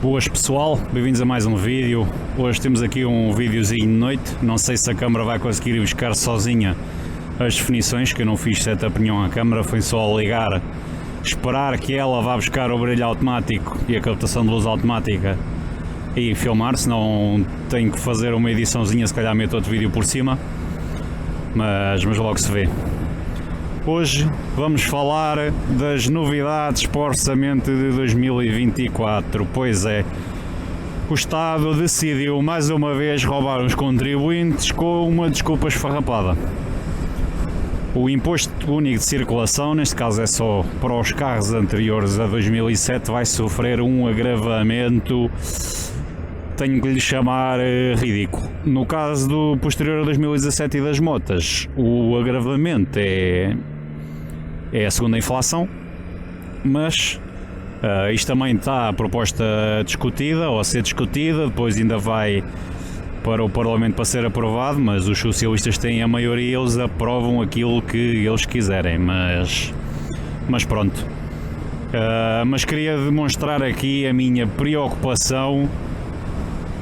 Boas pessoal, bem-vindos a mais um vídeo. Hoje temos aqui um videozinho de noite. Não sei se a câmera vai conseguir ir buscar sozinha as definições, que eu não fiz setup nenhum à câmera, foi só ligar, esperar que ela vá buscar o brilho automático e a captação de luz automática e filmar, senão tenho que fazer uma ediçãozinha, se calhar meto outro vídeo por cima, mas logo se vê. Hoje vamos falar das novidades para o orçamento de 2024. Pois é, o Estado decidiu mais uma vez roubar os contribuintes com uma desculpa esfarrapada. O Imposto Único de Circulação, neste caso é só para os carros anteriores a 2007, vai sofrer um agravamento, tenho que lhe chamar ridículo. No caso do posterior a 2017 e das motas, o agravamento é a segunda inflação, mas isto também está a proposta discutida ou a ser discutida, depois ainda vai para o Parlamento para ser aprovado, mas os socialistas têm a maioria, eles aprovam aquilo que eles quiserem, mas pronto. Mas queria demonstrar aqui a minha preocupação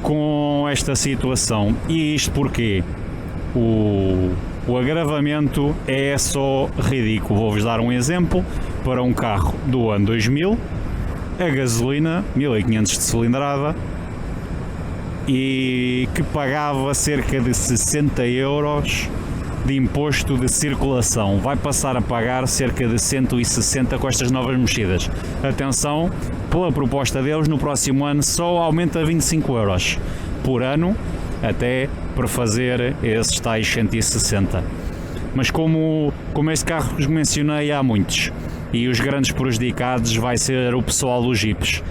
com esta situação. E isto porque o agravamento é só ridículo. Vou-vos dar um exemplo. Para um carro do ano 2000, a gasolina, 1500 de cilindrada, e que pagava cerca de 60 euros de imposto de circulação, vai passar a pagar cerca de 160 com estas novas mexidas. Atenção, pela proposta deles, no próximo ano só aumenta 25 euros por ano, até para fazer esses tais 160. Mas como este carro que mencionei, há muitos, e os grandes prejudicados vai ser o pessoal dos Jeeps.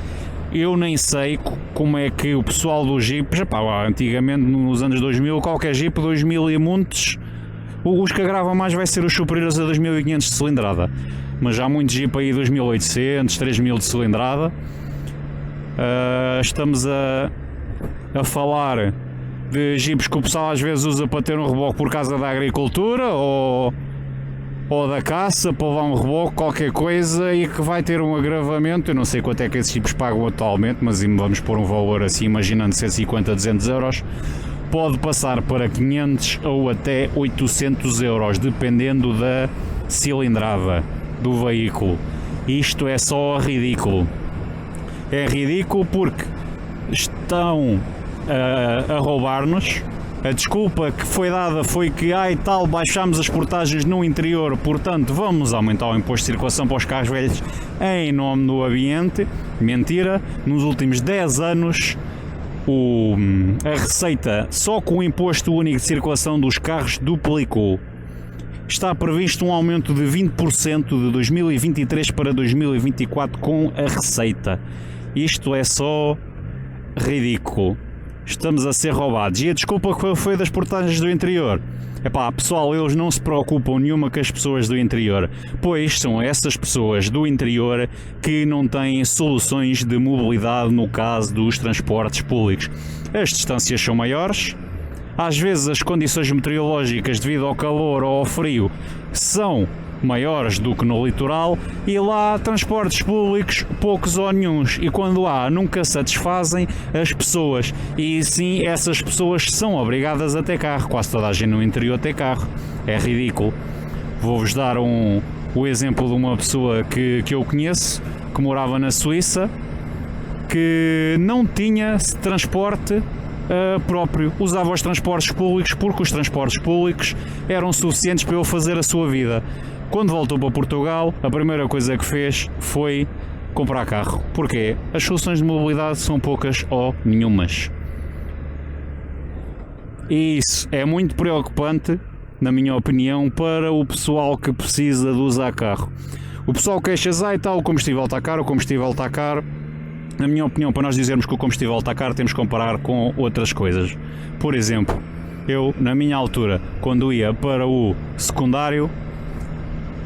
Eu nem sei como é que o pessoal dos Jeeps, antigamente nos anos 2000, qualquer Jeep 2000 e muitos, os que agravam mais vai ser os superiores a 2500 de cilindrada, mas há muitos Jeep aí 2800, 3000 de cilindrada. Estamos a falar de Jeeps que o pessoal às vezes usa para ter um reboque por causa da agricultura ou da caça, para levar um reboque, qualquer coisa, e que vai ter um agravamento. Eu não sei quanto é que esses Jeeps pagam atualmente, mas vamos pôr um valor assim, imaginando 150, 200 euros, pode passar para 500 ou até 800 euros, dependendo da cilindrada do veículo. Isto é só ridículo. É ridículo porque estão a roubar-nos. A desculpa que foi dada foi que baixámos as portagens no interior, portanto vamos aumentar o imposto de circulação para os carros velhos em nome do ambiente. Mentira, nos últimos 10 anos a receita só com o imposto único de circulação dos carros duplicou. Está previsto um aumento de 20% de 2023 para 2024 com a receita. Isto é só ridículo. Estamos a ser roubados. E a desculpa que foi das portagens do interior. Pessoal, eles não se preocupam nenhuma com as pessoas do interior, pois são essas pessoas do interior que não têm soluções de mobilidade no caso dos transportes públicos. As distâncias são maiores, às vezes as condições meteorológicas devido ao calor ou ao frio são maiores do que no litoral, e lá há transportes públicos poucos ou nenhuns, e quando há nunca satisfazem as pessoas, e sim, essas pessoas são obrigadas a ter carro. Quase toda a gente no interior tem carro, é ridículo. Vou-vos dar o exemplo de uma pessoa que eu conheço, que morava na Suíça, que não tinha transporte próprio, usava os transportes públicos porque os transportes públicos eram suficientes para ele fazer a sua vida. Quando voltou para Portugal, a primeira coisa que fez foi comprar carro. Porquê? As soluções de mobilidade são poucas ou nenhumas. E isso é muito preocupante, na minha opinião, para o pessoal que precisa de usar carro. O pessoal queixa-se, o combustível está caro. Na minha opinião, para nós dizermos que o combustível está caro, temos que comparar com outras coisas. Por exemplo, eu, na minha altura, quando ia para o secundário,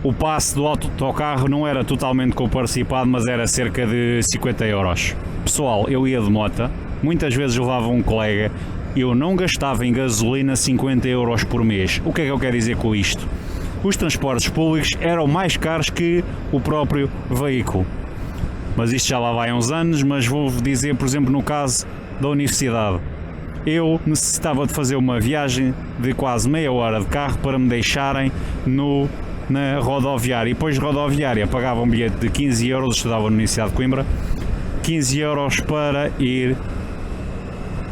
o passe do autocarro não era totalmente comparticipado, mas era cerca de 50 euros. Pessoal, eu ia de moto, muitas vezes levava um colega, eu não gastava em gasolina 50 euros por mês. O que é que eu quero dizer com isto? Os transportes públicos eram mais caros que o próprio veículo. mas isto já lá vai há uns anos, mas vou dizer, por exemplo, no caso da universidade. Eu necessitava de fazer uma viagem de quase meia hora de carro para me deixarem na rodoviária, e depois de rodoviária pagava um bilhete de 15 euros, estudava na Universidade de Coimbra, 15 euros para ir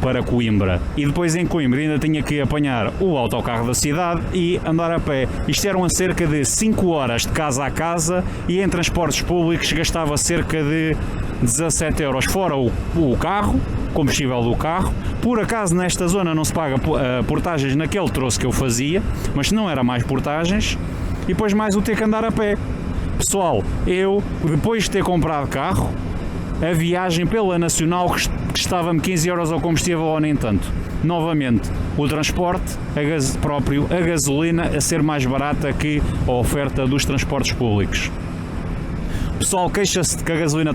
para Coimbra, e depois em Coimbra ainda tinha que apanhar o autocarro da cidade e andar a pé. Isto eram cerca de 5 horas de casa a casa, e em transportes públicos gastava cerca de 17 euros, fora o carro, combustível do carro. Por acaso nesta zona não se paga portagens naquele troço que eu fazia, mas se não era mais portagens, e depois mais o ter que andar a pé. Pessoal, eu depois de ter comprado carro, a viagem pela Nacional custava-me 15 euros ao combustível ou nem tanto. Novamente, o transporte, a gasolina a ser mais barata que a oferta dos transportes públicos. O pessoal queixa-se que a gasolina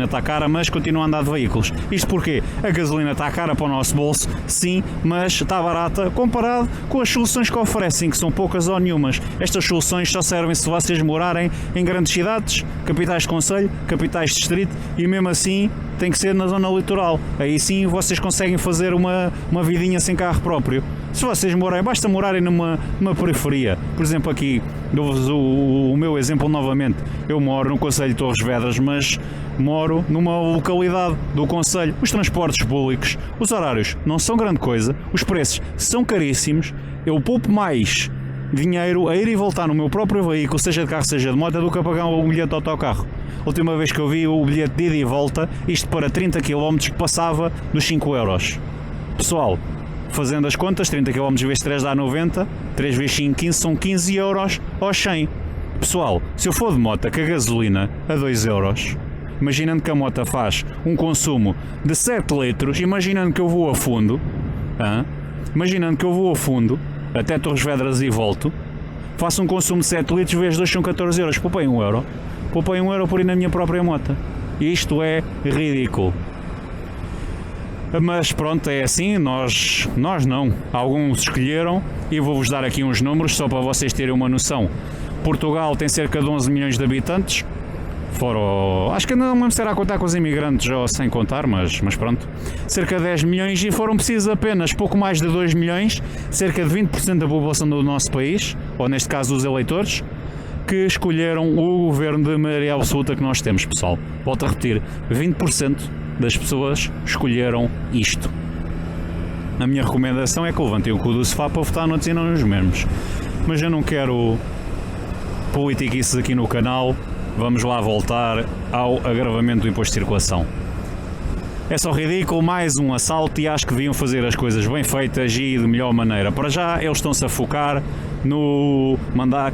está cara, mas continua a andar de veículos. Isto porque a gasolina está cara para o nosso bolso, sim, mas está barata comparado com as soluções que oferecem, que são poucas ou nenhumas. Estas soluções só servem se vocês morarem em grandes cidades, capitais de concelho, capitais de distrito, e mesmo assim tem que ser na zona litoral. Aí sim vocês conseguem fazer uma vidinha sem carro próprio. Se vocês basta morarem numa periferia. Por exemplo, aqui dou-vos o meu exemplo novamente. Eu moro no concelho de Torres Vedras, mas moro numa localidade do concelho. Os transportes públicos, os horários não são grande coisa, os preços são caríssimos. Eu poupo mais dinheiro a ir e voltar no meu próprio veículo, seja de carro, seja de moto, do que a pagar um bilhete de autocarro. A última vez que eu vi o bilhete de ida e volta, isto para 30 km, passava dos 5 euros. Pessoal, fazendo as contas, 30 km vezes 3 dá 90, 3 vezes 5, 15, são 15 euros aos 100. Pessoal, se eu for de moto com a gasolina a 2 euros, imaginando que a moto faz um consumo de 7 litros, imaginando que eu vou a fundo, até Torres Vedras e volto, faço um consumo de 7 litros vezes 2 são 14 euros, poupei 1 euro. Poupei 1 euro por ir na minha própria moto. Isto é ridículo. Mas pronto, é assim, nós não. Alguns escolheram, e vou-vos dar aqui uns números só para vocês terem uma noção. Portugal tem cerca de 11 milhões de habitantes. Acho que não me será a contar com os imigrantes ou sem contar, mas pronto. Cerca de 10 milhões, e foram precisos apenas pouco mais de 2 milhões, cerca de 20% da população do nosso país, ou neste caso dos eleitores, que escolheram o governo de maioria absoluta que nós temos, pessoal. Volto a repetir, 20% das pessoas escolheram isto. A minha recomendação é que levantem o cu do sofá para votar noutros e não nos mesmos. Mas eu não quero politiquices aqui no canal. Vamos lá voltar ao agravamento do imposto de circulação. É só ridículo, mais um assalto, e acho que deviam fazer as coisas bem feitas e de melhor maneira. Para já eles estão-se a focar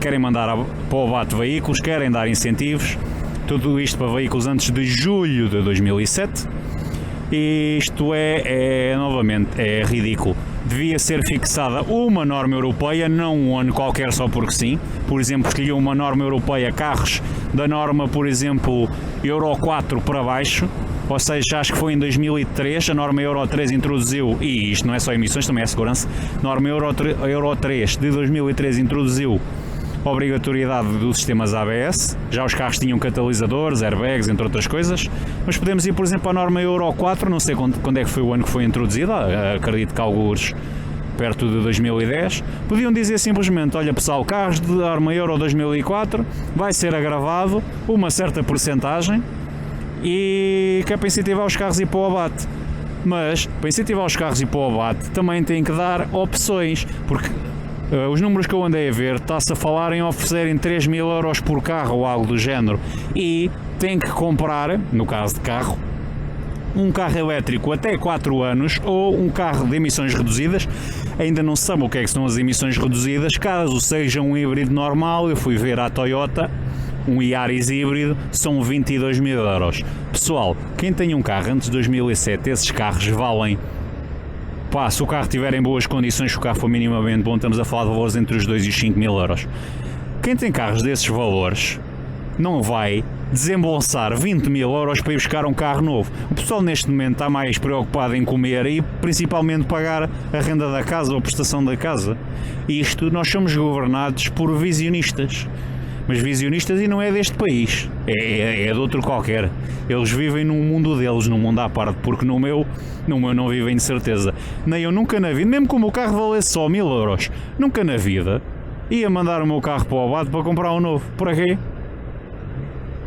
querem mandar para o abate veículos, querem dar incentivos, tudo isto para veículos antes de julho de 2007, e isto novamente, é ridículo. Devia ser fixada uma norma europeia, não um ano qualquer só porque sim. Por exemplo, escolhi uma norma europeia, carros da norma, por exemplo, Euro 4 para baixo, ou seja, acho que foi em 2003, a norma Euro 3 introduziu, e isto não é só emissões, também é segurança, a norma Euro 3 de 2003 introduziu a obrigatoriedade dos sistemas ABS, já os carros tinham catalisadores, airbags, entre outras coisas, mas podemos ir, por exemplo, à norma Euro 4, não sei quando é que foi o ano que foi introduzida, acredito que alguns perto de 2010, podiam dizer simplesmente, olha pessoal, carros de norma Euro 2004 vai ser agravado uma certa porcentagem, e que é para incentivar os carros a ir para o abate. Mas para incentivar os carros a ir para o abate também tem que dar opções, porque os números que eu andei a ver, está-se a falar em oferecerem 3 mil euros por carro ou algo do género, e tem que comprar, no caso de carro, um carro elétrico até 4 anos ou um carro de emissões reduzidas. Ainda não se sabe o que é que são as emissões reduzidas, caso seja um híbrido normal. Eu fui ver a Toyota, um Yaris híbrido, são 22 mil euros. Pessoal, quem tem um carro antes de 2007, esses carros valem, se o carro estiver em boas condições, se o carro for minimamente bom, estamos a falar de valores entre os 2 e os 5 mil euros. Quem tem carros desses valores não vai desembolsar 20 mil euros para ir buscar um carro novo. O pessoal neste momento está mais preocupado em comer e principalmente pagar a renda da casa ou a prestação da casa. Nós somos governados por visionistas. mas visionistas, e não é deste país, é de outro qualquer. Eles vivem num mundo deles, num mundo à parte, porque no meu não vivem de certeza. Nem eu nunca na vida, mesmo que o meu carro valesse só 1000 euros, nunca na vida ia mandar o meu carro para o abate para comprar um novo. Por quê?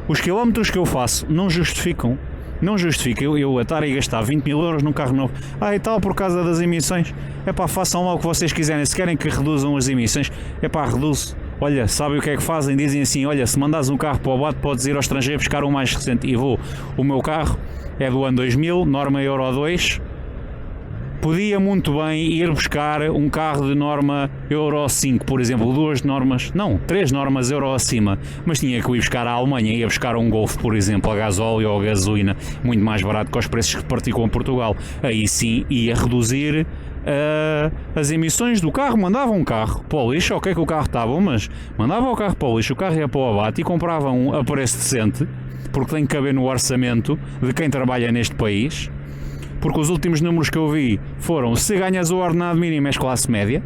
Os quilómetros que eu faço não justificam. Não justifica eu estar a gastar 20 mil euros num carro novo. E tal, por causa das emissões. Façam lá o que vocês quiserem. Se querem que reduzam as emissões, reduz. Olha, sabem o que é que fazem? Dizem assim, olha, se mandares um carro para o abate, podes ir ao estrangeiro buscar um mais recente. E vou. O meu carro é do ano 2000, norma Euro 2. Podia muito bem ir buscar um carro de norma Euro 5, por exemplo, três normas Euro acima, mas tinha que ir buscar à Alemanha, ia buscar um Golf, por exemplo, a gasóleo ou a gasolina, muito mais barato que os preços que praticam em Portugal. Aí sim ia reduzir as emissões do carro, mandava um carro para o lixo, ok que o carro está bom, mas mandava o carro para o lixo, o carro ia para o abate e comprava um a preço decente, porque tem que caber no orçamento de quem trabalha neste país. Porque os últimos números que eu vi foram: se ganhas o ordenado mínimo és classe média,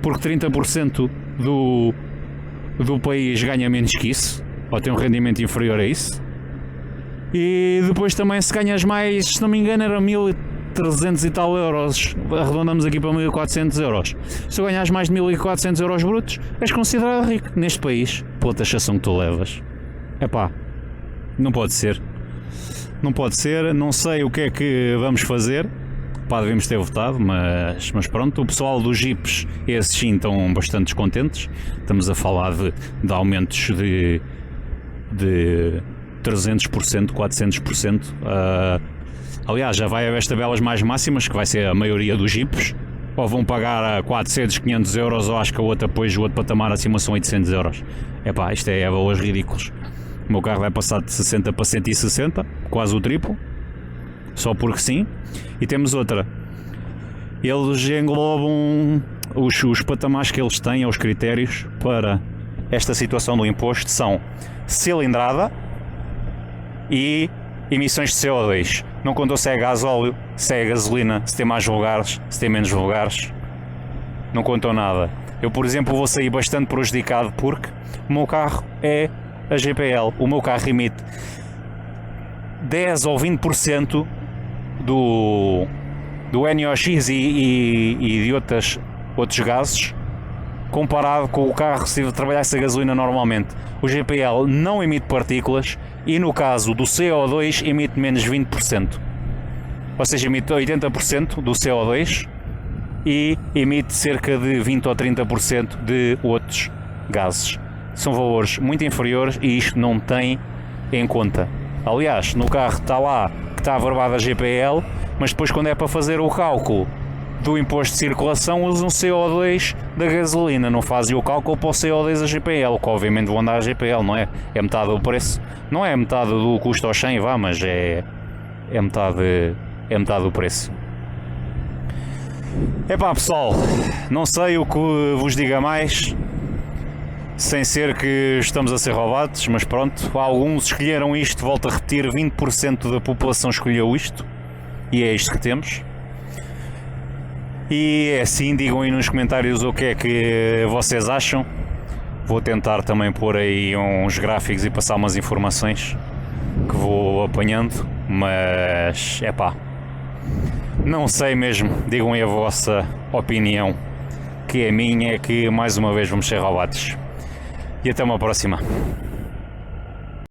porque 30% do país ganha menos que isso, ou tem um rendimento inferior a isso. E depois também, se ganhas mais, se não me engano era 1300 e tal euros, arredondamos aqui para 1400 euros. Se ganhas mais de 1400 euros brutos, és considerado rico neste país, pela taxação que tu levas. Não pode ser. Não pode ser, não sei o que é que vamos fazer. Devemos ter votado, mas pronto. O pessoal dos Jeeps, esses sim, estão bastante descontentes. Estamos a falar de aumentos de 300%, 400%. Aliás, já vai haver as tabelas mais máximas, que vai ser a maioria dos Jeeps. Ou vão pagar a 400, 500 euros, ou acho que o outro patamar acima são 800 euros. Isto é valores ridículos. O meu carro vai passar de 60 para 160, quase o triplo, só porque sim. E temos outra. Eles englobam os patamares que eles têm, os critérios para esta situação do imposto são cilindrada e emissões de CO2. Não contou se é gasóleo, se é gasolina, se tem mais lugares, se tem menos lugares. Não contou nada. Eu, por exemplo, vou sair bastante prejudicado porque o meu carro é a GPL. O meu carro emite 10 ou 20% do NOx e de outros gases, comparado com o carro se trabalhasse a gasolina normalmente. O GPL não emite partículas e, no caso do CO2, emite menos 20%. Ou seja, emite 80% do CO2 e emite cerca de 20 ou 30% de outros gases. São valores muito inferiores e isto não tem em conta. Aliás, no carro está lá que está averbado a GPL, mas depois, quando é para fazer o cálculo do imposto de circulação, usam CO2 da gasolina, não fazem o cálculo para o CO2 a GPL, que obviamente vão andar a GPL, não é? É metade do preço. Não é metade do custo aos 100, mas é metade do preço. Pessoal, não sei o que vos diga mais, sem ser que estamos a ser roubados, mas pronto, alguns escolheram isto, volto a repetir, 20% da população escolheu isto, e é isto que temos. E é assim, digam aí nos comentários o que é que vocês acham. Vou tentar também pôr aí uns gráficos e passar umas informações que vou apanhando, mas não sei mesmo, digam aí a vossa opinião, que a minha é que mais uma vez vamos ser roubados. E até uma próxima.